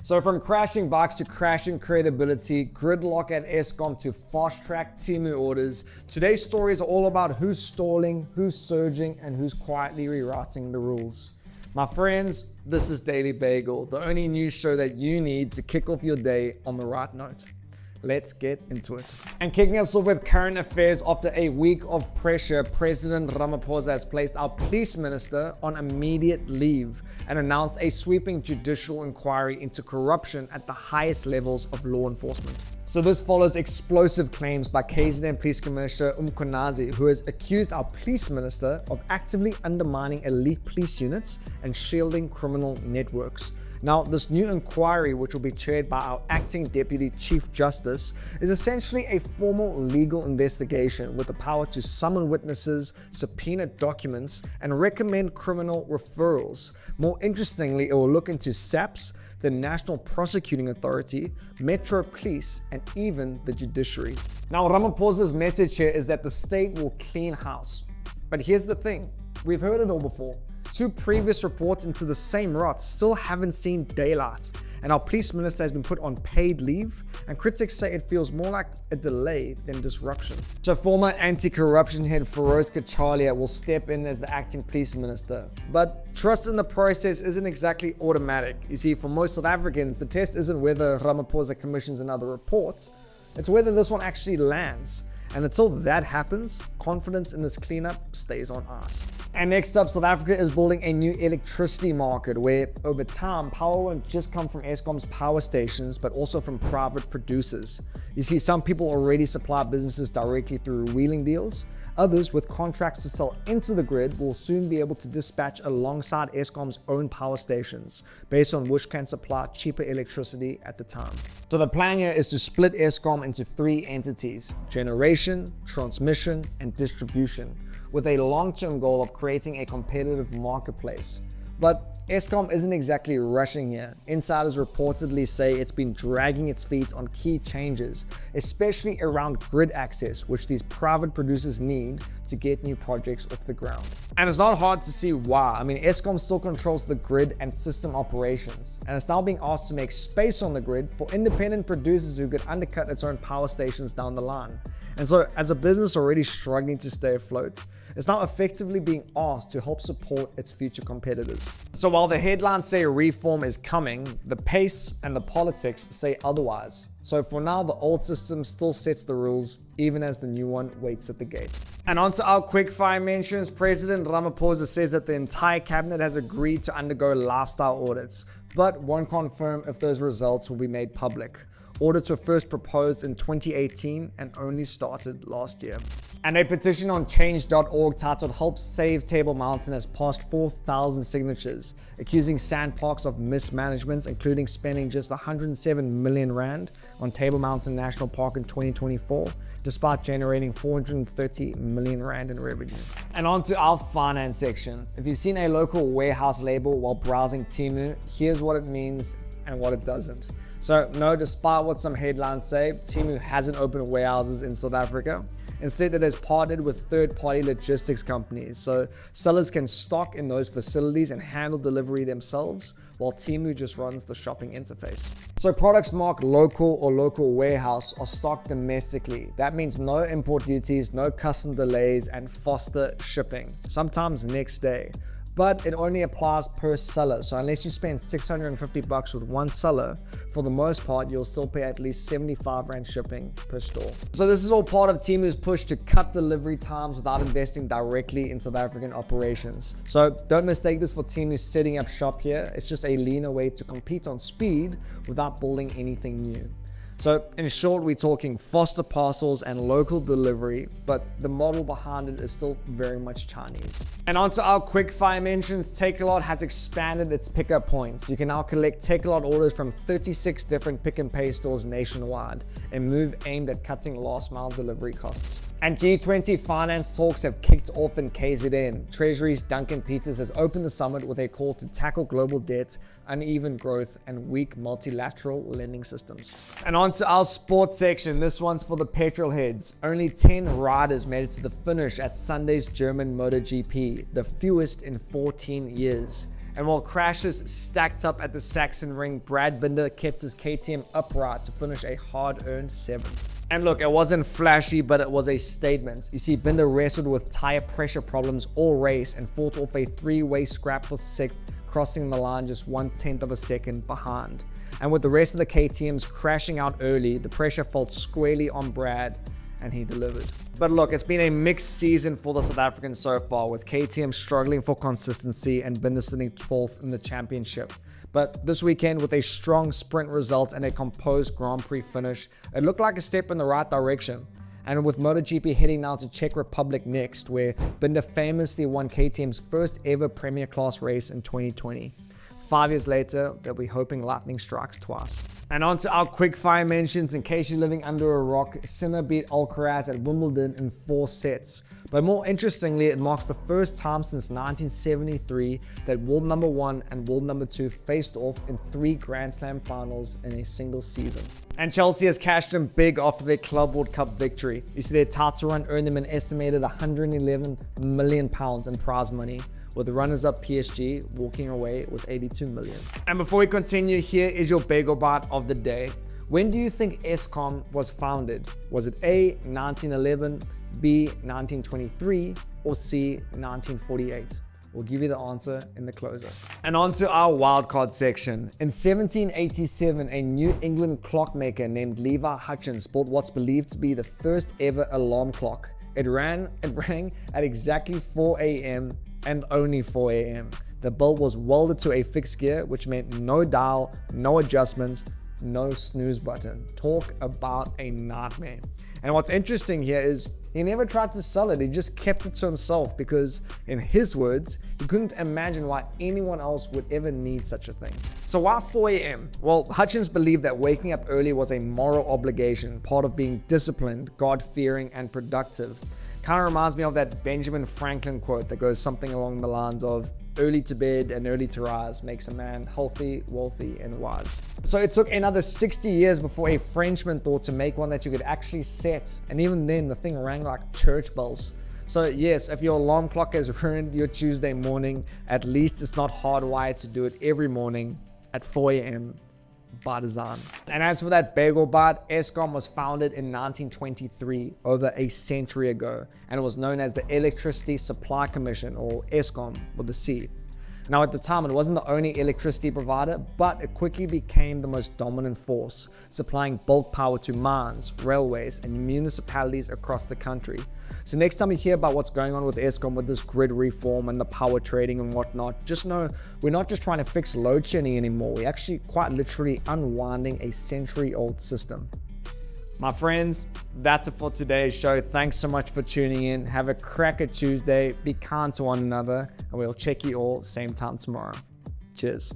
So from crashing bikes to crashing credibility, gridlock at Eskom to fast-track Temu orders, today's stories are all about who's stalling, who's surging, and who's quietly rewriting the rules. My friends, this is Daily Bagel, the only news show that you need to kick off your day on the right note. Let's get into it. And kicking us off with current affairs, after a week of pressure, President Ramaphosa has placed our police minister on immediate leave and announced a sweeping judicial inquiry into corruption at the highest levels of law enforcement. So this follows explosive claims by KZN Police Commissioner Mchunu, who has accused our police minister of actively undermining elite police units and shielding criminal networks. Now, this new inquiry, which will be chaired by our acting Deputy Chief Justice, is essentially a formal legal investigation with the power to summon witnesses, subpoena documents, and recommend criminal referrals. More interestingly, it will look into SAPS, the National Prosecuting Authority, Metro Police, and even the judiciary. Now, Ramaphosa's message here is that the state will clean house. But here's the thing, we've heard it all before. Two previous reports into the same rot still haven't seen daylight, and our police minister has been put on paid leave, and critics say it feels more like a delay than disruption. So former anti-corruption head Feroz Kachalia will step in as the acting police minister, but trust in the process isn't exactly automatic. You see, for most South Africans, the test isn't whether Ramaphosa commissions another report, it's whether this one actually lands. And until that happens, confidence in this cleanup stays on us. And next up, South Africa is building a new electricity market where, over time, power won't just come from Eskom's power stations, but also from private producers. You see, some people already supply businesses directly through wheeling deals. Others, with contracts to sell into the grid, will soon be able to dispatch alongside Eskom's own power stations, based on which can supply cheaper electricity at the time. So the plan here is to split Eskom into three entities: generation, transmission, and distribution, with a long-term goal of creating a competitive marketplace. But Eskom isn't exactly rushing here. Insiders reportedly say it's been dragging its feet on key changes, especially around grid access, which these private producers need to get new projects off the ground. And it's not hard to see why. I mean, Eskom still controls the grid and system operations, and it's now being asked to make space on the grid for independent producers who could undercut its own power stations down the line. And so, as a business already struggling to stay afloat, it's now effectively being asked to help support its future competitors. So while the headlines say reform is coming, the pace and the politics say otherwise. So for now, the old system still sets the rules, even as the new one waits at the gate. And on to our quickfire mentions, President Ramaphosa says that the entire cabinet has agreed to undergo lifestyle audits, but won't confirm if those results will be made public. Audits were first proposed in 2018 and only started last year. And a petition on change.org titled "Help Save Table Mountain" has passed 4,000 signatures, accusing Sandparks of mismanagement, including spending just 107 million rand on Table Mountain National Park in 2024, despite generating 430 million rand in revenue. And on to our finance section. If you've seen a local warehouse label while browsing Temu, here's what it means and what it doesn't. So no, despite what some headlines say, Temu hasn't opened warehouses in South Africa. Instead, it has partnered with third-party logistics companies, so sellers can stock in those facilities and handle delivery themselves, while Temu just runs the shopping interface. So products marked local or local warehouse are stocked domestically. That means no import duties, no custom delays, and faster shipping, sometimes next day. But it only applies per seller. So unless you spend 650 bucks with one seller, for the most part, you'll still pay at least 75 rand shipping per store. So this is all part of Temu's push to cut delivery times without investing directly in South African operations. So don't mistake this for Temu setting up shop here. It's just a leaner way to compete on speed without building anything new. So in short, we're talking faster parcels and local delivery, but the model behind it is still very much Chinese. And onto our quickfire mentions, Takealot has expanded its pickup points. You can now collect Takealot orders from 36 different pick and pay stores nationwide, a move aimed at cutting last mile delivery costs. And G20 finance talks have kicked off in KZN. Treasury's Duncan Peters has opened the summit with a call to tackle global debt, uneven growth, and weak multilateral lending systems. And on to our sports section. This one's for the petrol heads. Only 10 riders made it to the finish at Sunday's German MotoGP, the fewest in 14 years. And while crashes stacked up at the Saxon Ring, Brad Binder kept his KTM upright to finish a hard-earned 7th. And look, it wasn't flashy, but it was a statement. You see, Binder wrestled with tire pressure problems all race and fought off a 3-way scrap for 6th, crossing the line just 1/10 of a second behind. And with the rest of the KTMs crashing out early, the pressure fell squarely on Brad, and he delivered. But look, it's been a mixed season for the South Africans so far, with KTM struggling for consistency and Binder sitting 12th in the championship. But this weekend, with a strong sprint result and a composed Grand Prix finish, it looked like a step in the right direction. And with MotoGP heading now to Czech Republic next, where Binder famously won KTM's first ever Premier Class race in 2020. 5 years later, they'll be hoping lightning strikes twice. And on to our quick fire mentions. In case you're living under a rock, Sinner beat Alcaraz at Wimbledon in 4 sets. But more interestingly, it marks the first time since 1973 that world number 1 and world number 2 faced off in 3 Grand Slam finals in a single season. And Chelsea has cashed in big after their Club World Cup victory. You see, their title run earned them an estimated £111 million in prize money, with the runners-up PSG walking away with 82 million. And before we continue, here is your Bagel Bite of the day. When do you think Eskom was founded? Was it A, 1911, B, 1923, or C, 1948? We'll give you the answer in the closer. And on to our wildcard section. In 1787, a New England clockmaker named Levi Hutchins built what's believed to be the first ever alarm clock. It rang at exactly 4 a.m. and only 4 a.m. The bell was welded to a fixed gear, which meant no dial, no adjustments, no snooze button. Talk about a nightmare. And what's interesting here is he never tried to sell it. He just kept it to himself because, in his words, he couldn't imagine why anyone else would ever need such a thing. So why 4 a.m.? Well, Hutchins believed that waking up early was a moral obligation, part of being disciplined, God-fearing, and productive. Kind of reminds me of that Benjamin Franklin quote that goes something along the lines of, "Early to bed and early to rise makes a man healthy, wealthy, and wise." So it took another 60 years before a Frenchman thought to make one that you could actually set. And even then, the thing rang like church bells. So yes, if your alarm clock has ruined your Tuesday morning, at least it's not hardwired to do it every morning at 4 a.m. by design. And as for that Bagel Bite, Eskom was founded in 1923, over a century ago, and it was known as the Electricity Supply Commission, or Eskom with a C. Now at the time, it wasn't the only electricity provider, but it quickly became the most dominant force, supplying bulk power to mines, railways, and municipalities across the country. So next time you hear about what's going on with Eskom with this grid reform and the power trading and whatnot, just know we're not just trying to fix load shedding anymore. We're actually quite literally unwinding a century-old system. My friends, that's it for today's show. Thanks so much for tuning in. Have a cracker Tuesday. Be kind to one another, and we'll check you all same time tomorrow. Cheers.